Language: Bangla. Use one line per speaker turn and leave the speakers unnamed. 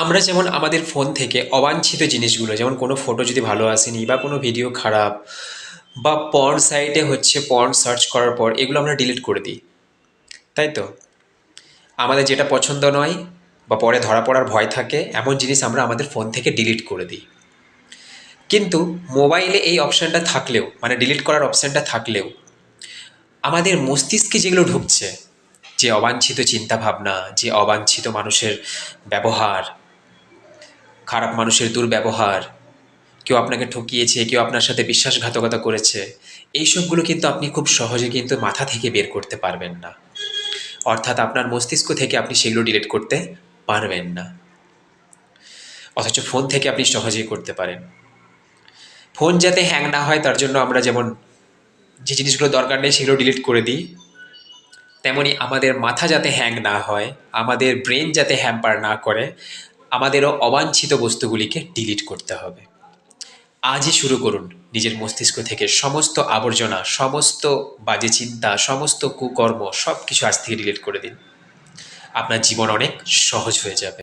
আমরা যেমন আমাদের ফোন থেকে অবাঞ্ছিত জিনিসগুলো, যেমন কোনো ফটো যদি ভালো আসেনি বা কোনো ভিডিও খারাপ বা পর্ন সাইটে হচ্ছে পর্ন সার্চ করার পর এগুলো আমরা ডিলিট করে দিই, তাই তো? আমাদের যেটা পছন্দ নয় বা পরে ধরা পড়ার ভয় থাকে এমন জিনিস আমরা আমাদের ফোন থেকে ডিলিট করে দিই। কিন্তু মোবাইলে এই অপশানটা থাকলেও, মানে ডিলিট করার অপশানটা থাকলেও, আমাদের মস্তিষ্কে যেগুলো ঢুকছে, যে অবাঞ্ছিত চিন্তাভাবনা, যে অবাঞ্ছিত মানুষের ব্যবহার, খারাপ মানুষের দুর্ব্যবহার, কেউ আপনাকে ঠকিয়েছে, কেউ আপনার সাথে বিশ্বাসঘাতকতা করেছে, এইসবগুলো কিন্তু আপনি খুব সহজে কিন্তু মাথা থেকে বের করতে পারবেন না। অর্থাৎ আপনার মস্তিষ্ক থেকে আপনি সেগুলো ডিলিট করতে পারবেন না। অথচ ফোন থেকে আপনি সহজেই করতে পারেন। ফোন যাতে হ্যাং না হয় তার জন্য আমরা যেমন যে জিনিসগুলো দরকার নেই সেগুলো ডিলিট করে দিই, তেমনি আমাদের মাথা যাতে হ্যাং না হয়, আমাদের ব্রেন যাতে হ্যাম্পার না করে, আমাদেরও অবাঞ্ছিত বস্তুগুলিকে ডিলিট করতে হবে। আজই শুরু করুন নিজের মস্তিষ্ক থেকে সমস্ত আবর্জনা, সমস্ত বাজে চিন্তা, সমস্ত কুকর্ম সব কিছু আজ থেকে ডিলিট করে দিন। আপনার জীবন অনেক সহজ হয়ে যাবে।